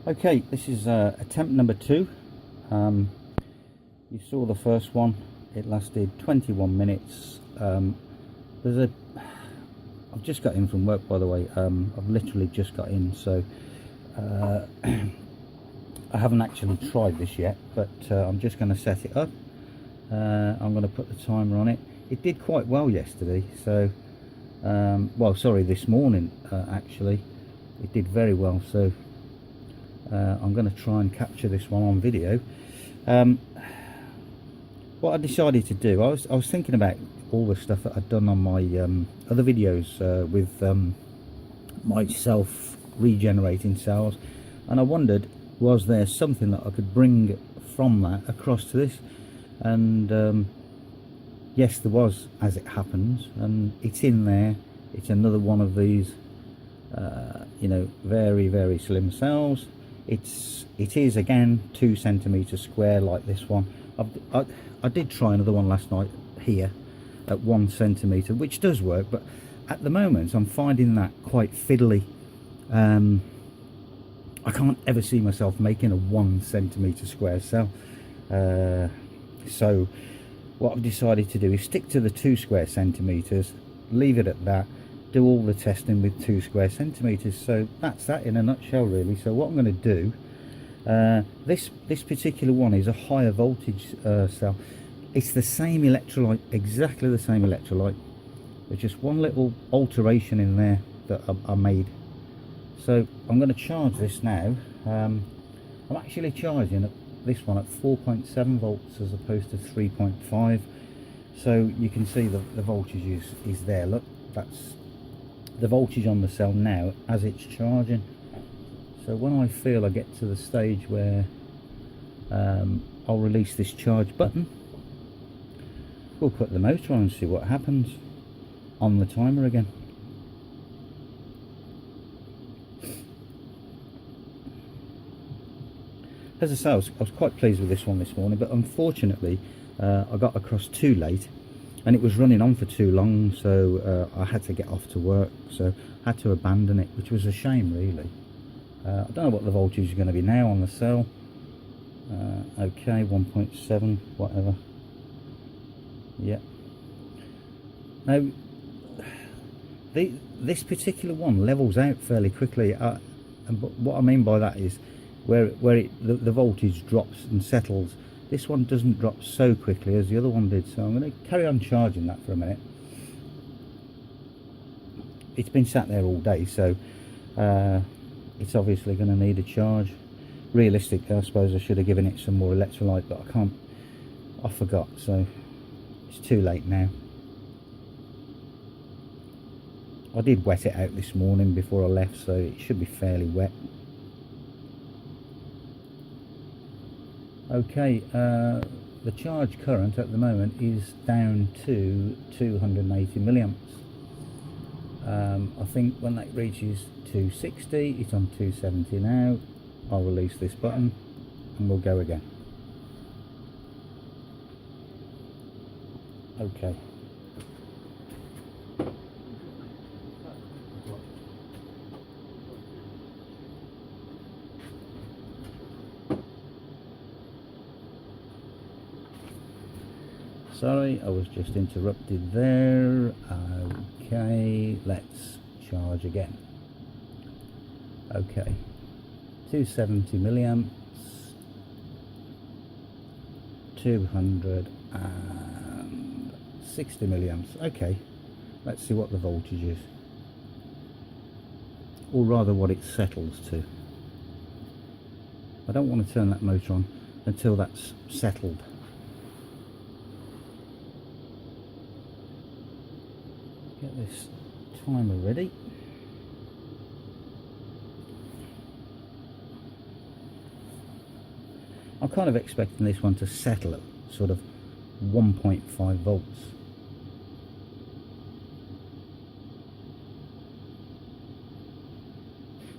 Okay, this is attempt number 2. You saw the first one, it lasted 21 minutes. I've just got in from work, by the way. I've literally just got in, so I haven't actually tried this yet, but I'm just going to set it up. I'm going to put the timer on it. It did quite well yesterday, so well, sorry, this morning actually it did very well, so I'm going to try and capture this one on video. What I decided to do, I was thinking about all the stuff that I'd done on my other videos with my self-regenerating cells, and I wondered, was there something that I could bring from that across to this? And yes, there was, as it happens, and it's in there. It's another one of these you know, very, very slim cells. It is again 2 centimeters square, like this one. I did try another one last night here at 1 centimeter, which does work, but at the moment I'm finding that quite fiddly. I can't ever see myself making a 1 centimeter square cell. So what I've decided to do is stick to the 2 square centimeters, leave it at that, do all the testing with 2 square centimeters. So that's that in a nutshell, really. So what I'm going to do, this particular one is a higher voltage cell. It's the same electrolyte, exactly the same electrolyte. There's just one little alteration in there that I made. So I'm going to charge this now. I'm actually charging this one at 4.7 volts as opposed to 3.5. So you can see the voltage is there. Look, that's the voltage on the cell now as it's charging. So when I feel I get to the stage where I'll release this charge button, we'll put the motor on and see what happens on the timer again. As I say, I was quite pleased with this one this morning, but unfortunately I got across too late and it was running on for too long, so I had to get off to work, so I had to abandon it, which was a shame, really. I don't know what the voltage is going to be now on the cell. Okay, 1.7, whatever. Yeah. Now, this particular one levels out fairly quickly, and what I mean by that is where the voltage drops and settles. This one doesn't drop so quickly as the other one did, so I'm going to carry on charging that for a minute. It's been sat there all day, so it's obviously going to need a charge. Realistically, I suppose I should have given it some more electrolyte, but I forgot, so it's too late now. I did wet it out this morning before I left, so it should be fairly wet. Okay, the charge current at the moment is down to 280 milliamps. I think when that reaches 260, it's on 270 now. I'll release this button and we'll go again. Okay. Sorry, I was just interrupted there. Okay, let's charge again. Okay, 270 milliamps, 260 milliamps. Okay, let's see what the voltage is, or rather what it settles to. I don't want to turn that motor on until that's settled. Get this timer ready. I'm kind of expecting this one to settle at sort of 1.5 volts.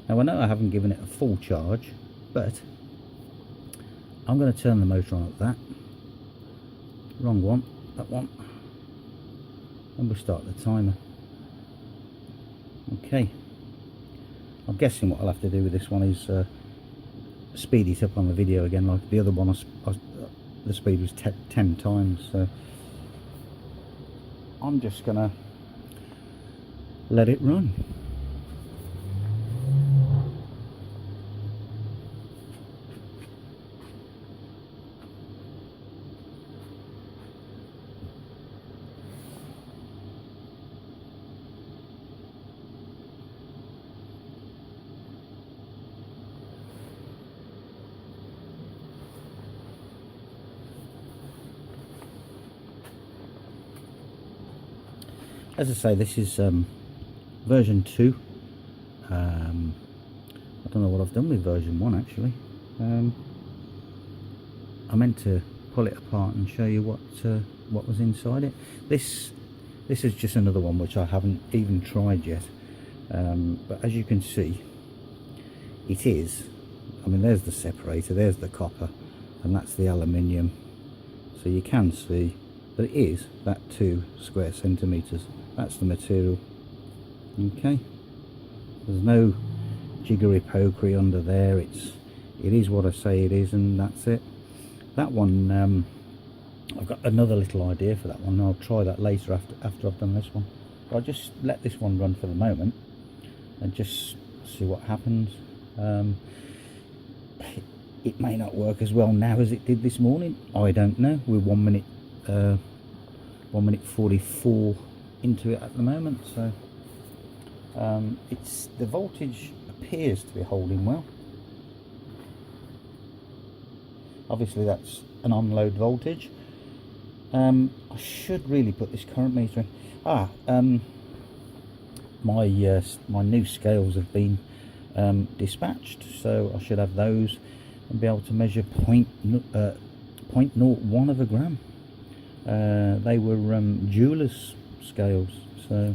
Now I know I haven't given it a full charge, but I'm going to turn the motor on at that. Wrong one, that one. And we'll start the timer. Okay, I'm guessing what I'll have to do with this one is speed it up on the video again. Like the other one, the speed was 10 times. So I'm just gonna let it run. As I say, this is version 2. I don't know what I've done with version 1 actually. I meant to pull it apart and show you what was inside it. This is just another one which I haven't even tried yet. But as you can see, it is, I mean, there's the separator, there's the copper, and that's the aluminium. So you can see that it is that 2 square centimeters. That's the material. Okay, there's no jiggery pokery under there. It is what I say it is, and that's it. That one, I've got another little idea for that one. I'll try that later after I've done this one. But I'll just let this one run for the moment and just see what happens. It may not work as well now as it did this morning. I don't know. We're 1 minute 44 into it at the moment, so the voltage appears to be holding well. Obviously that's an on-load voltage. I should really put this current meter in. My new scales have been dispatched, so I should have those and be able to measure 0.01 of a gram. They were jeweler's scales. So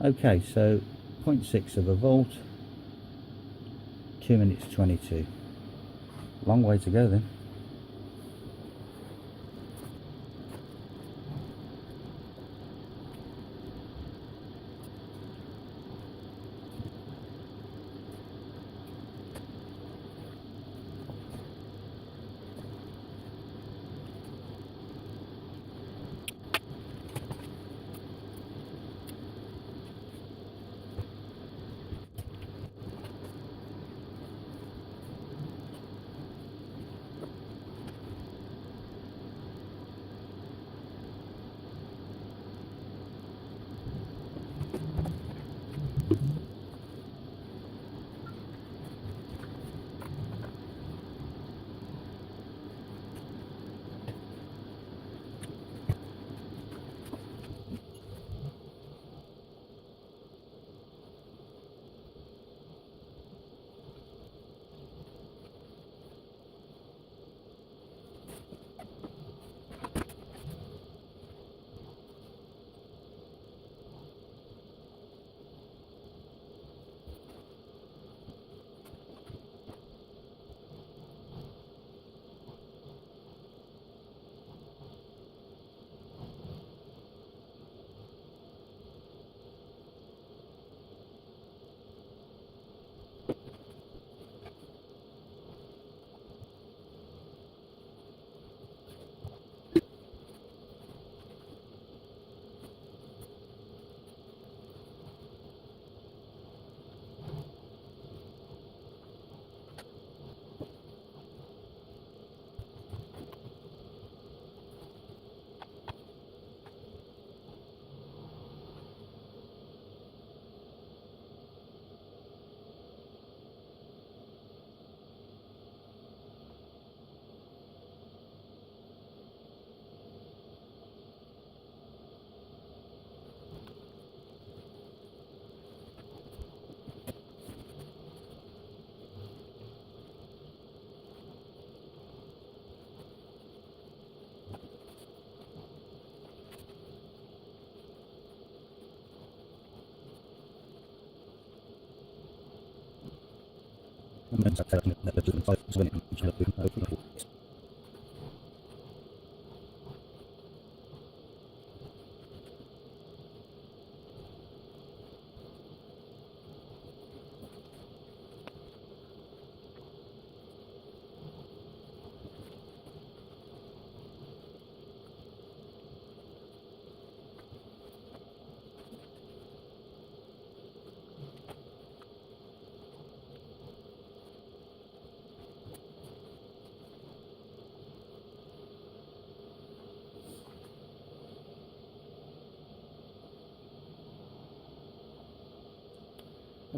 okay, so 0.6 of a volt, 2 minutes 22. Long way to go then.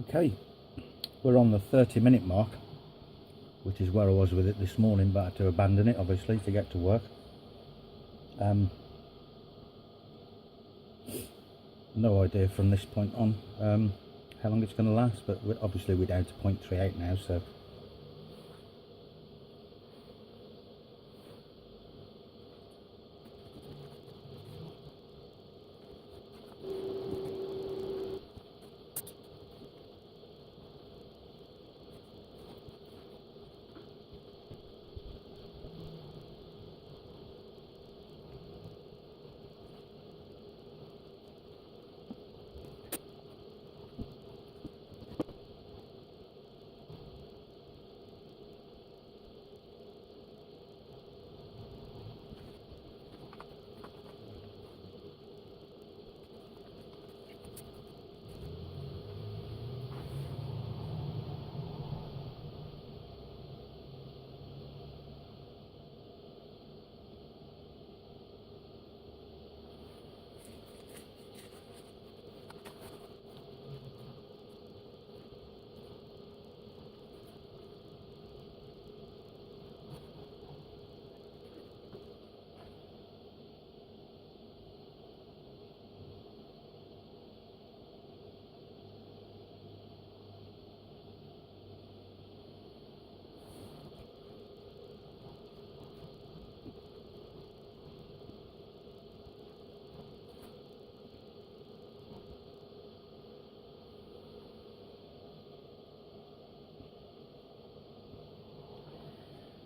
Okay, we're on the 30-minute mark, which is where I was with it this morning, but I had to abandon it obviously to get to work. No idea from this point on how long it's going to last, but obviously we're down to 0.38 now, so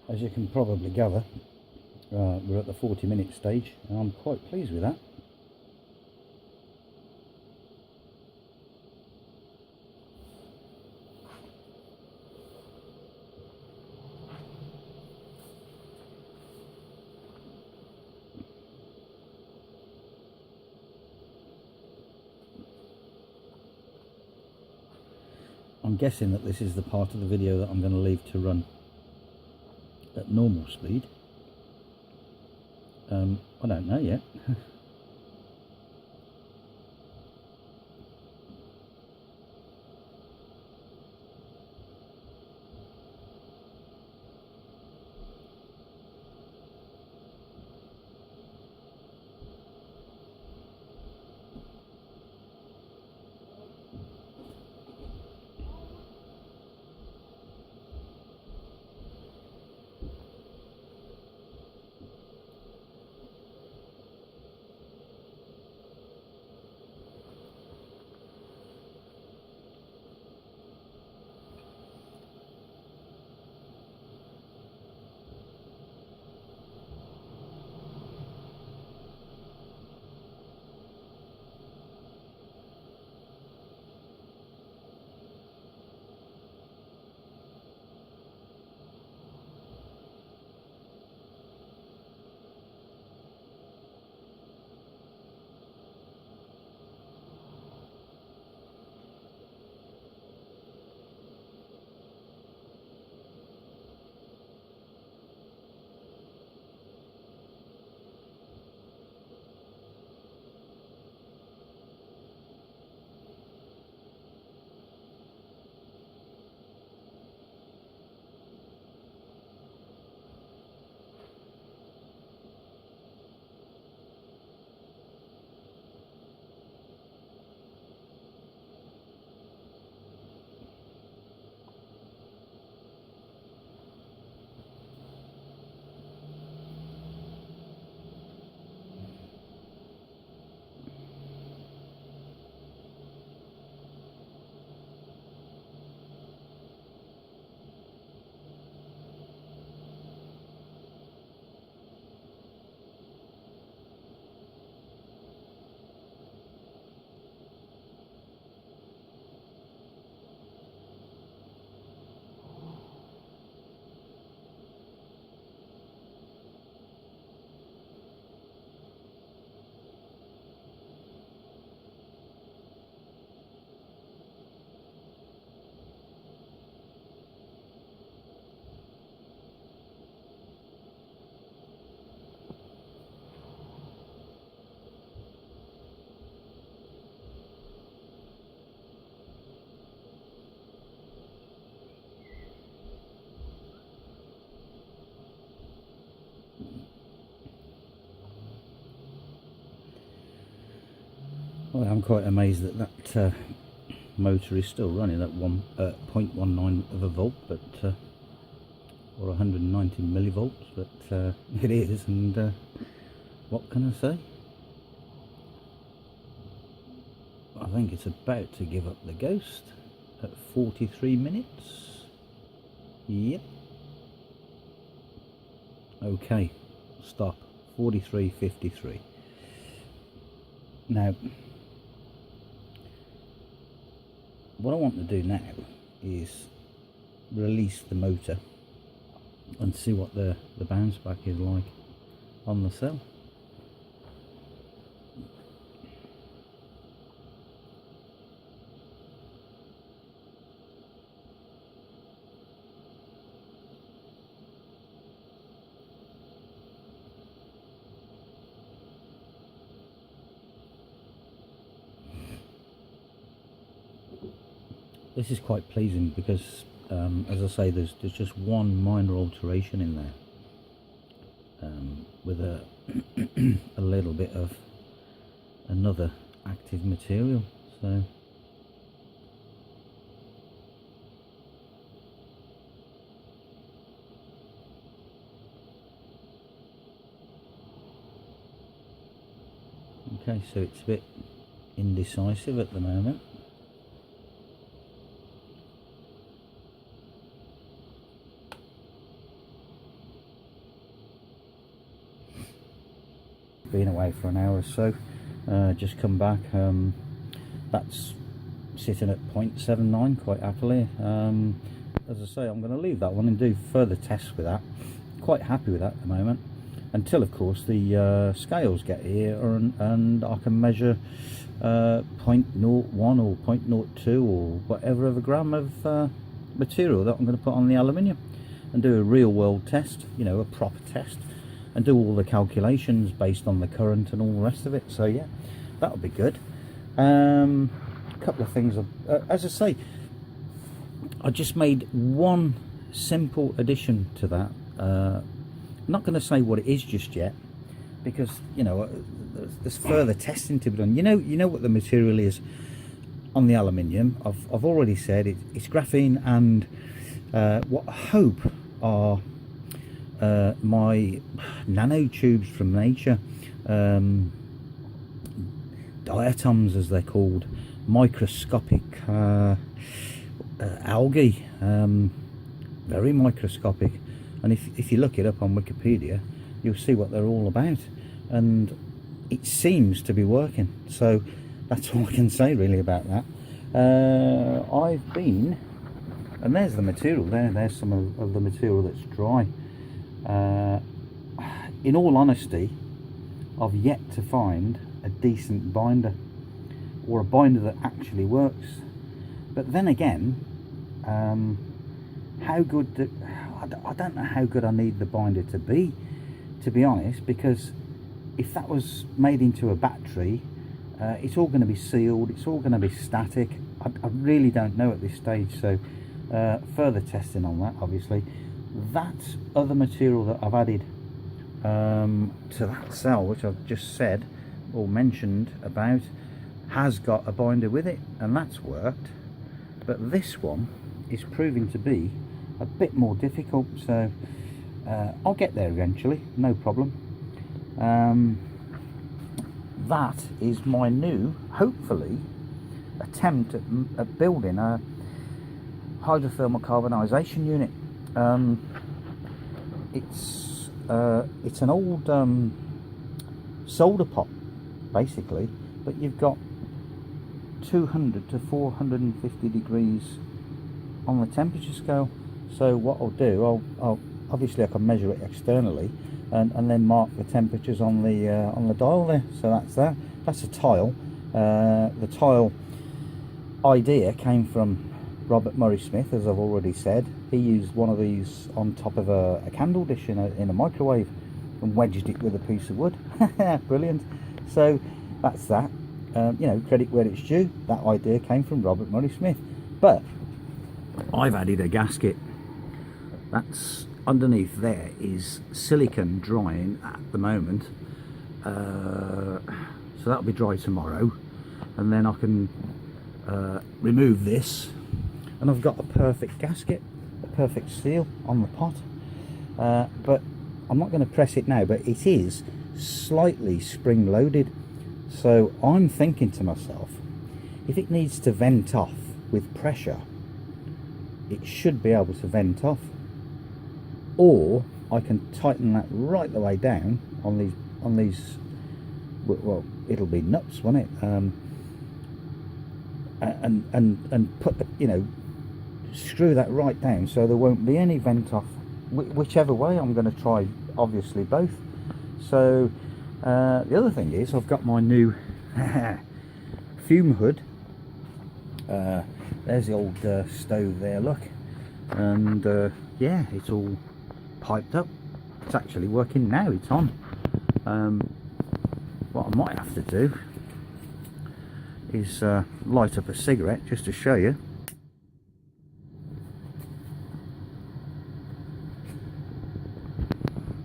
as you can probably gather, we're at the 40-minute stage, and I'm quite pleased with that. I'm guessing that this is the part of the video that I'm going to leave to run at normal speed. I don't know yet. Well, I'm quite amazed that that motor is still running at 0.19 of a volt, but or 190 millivolts, but it is, and what can I say? I think it's about to give up the ghost at 43 minutes. Yep. Okay, stop. 43.53. Now, what I want to do now is release the motor and see what the bounce back is like on the cell. This is quite pleasing because, as I say, there's just one minor alteration in there, with a a little bit of another active material. So okay, so it's a bit indecisive at the moment. Been away for an hour or so, just come back. That's sitting at 0.79 quite happily. As I say, I'm going to leave that one and do further tests with that. Quite happy with that at the moment, until of course the scales get here and I can measure 0.01 or 0.02 or whatever of a gram of material that I'm going to put on the aluminium, and do a real world test, you know, a proper test, and do all the calculations based on the current and all the rest of it. So yeah, that'll be good. A couple of things, as I say, I just made one simple addition to that. I'm not going to say what it is just yet, because you know there's further testing to be done. You know what the material is on the aluminium. I've already said it's graphene, and what I hope are my nanotubes from nature, diatoms as they're called, microscopic algae, very microscopic, and if you look it up on Wikipedia you'll see what they're all about, and it seems to be working. So that's all I can say really about that. I've been, and there's the material there's some of the material that's dry. In all honesty, I've yet to find a decent binder, or a binder that actually works. But then again, how good I don't know how good I need the binder to be honest, because if that was made into a battery, it's all going to be sealed, it's all going to be static. I really don't know at this stage, so further testing on that. Obviously that other material that I've added to that cell, which I've just said or mentioned about, has got a binder with it, and that's worked. But this one is proving to be a bit more difficult, so I'll get there eventually, no problem. That is my new, hopefully, attempt at building a hydrothermal carbonisation unit. It's an old solder pot basically, but you've got 200 to 450 degrees on the temperature scale. So what I'll do, I'll obviously I can measure it externally and then mark the temperatures on the dial there. So that's a tile. The tile idea came from Robert Murray Smith, as I've already said. He used one of these on top of a candle dish in a microwave and wedged it with a piece of wood. Brilliant. So that's that. You know, credit where it's due. That idea came from Robert Murray Smith. But I've added a gasket. That's underneath there is silicon drying at the moment. So that'll be dry tomorrow. and then I can remove this, and I've got a perfect gasket, a perfect seal on the pot. But I'm not going to press it now, but it is slightly spring loaded, so I'm thinking to myself, if it needs to vent off with pressure, it should be able to vent off, or I can tighten that right the way down on these, well, it'll be nuts, won't it? And put the, you know, screw that right down so there won't be any vent off, whichever way. I'm going to try obviously both. So the other thing is, I've got my new fume hood. There's the old stove there, look, and yeah, it's all piped up. It's actually working now, it's on. What I might have to do is light up a cigarette just to show you.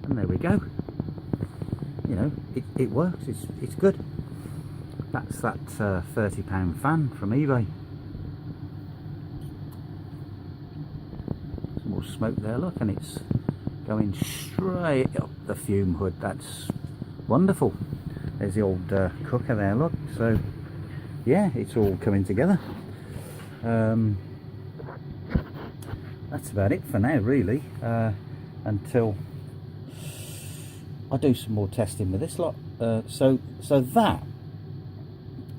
And there we go. You know, it works, it's good. That's that £30 fan from eBay. Some more smoke there, look, and it's going straight up the fume hood. That's wonderful. There's the old cooker there, look. So yeah, it's all coming together. That's about it for now, really, until I do some more testing with this lot. So that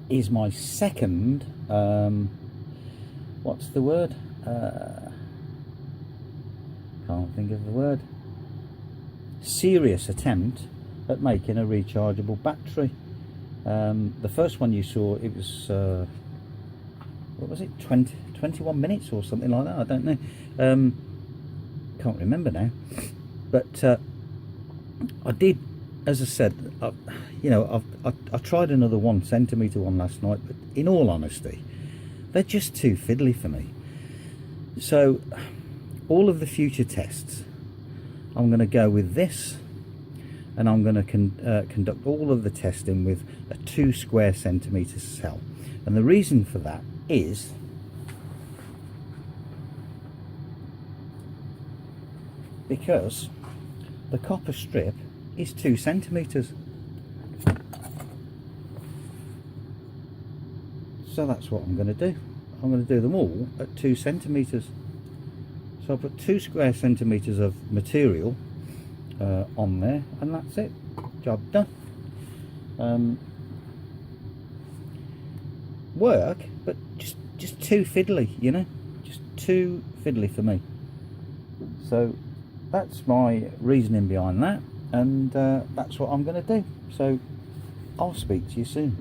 is my second, what's the word? Can't think of the word. Serious attempt at making a rechargeable battery. The first one you saw, it was what was it, 21 minutes or something like that, I don't know. Can't remember now, but I did, as I said, you know, I tried another 1 centimetre one last night, but in all honesty, they're just too fiddly for me. So all of the future tests, I'm going to go with this, and I'm going to conduct all of the testing with a 2 square centimetre cell. And the reason for that is because the copper strip is 2 centimetres. So that's what I'm going to do. I'm going to do them all at 2 centimetres. So I'll put 2 square centimetres of material on there, and that's it. Job done. Work, but just too fiddly, you know, just too fiddly for me. So that's my reasoning behind that, and that's what I'm going to do. So I'll speak to you soon.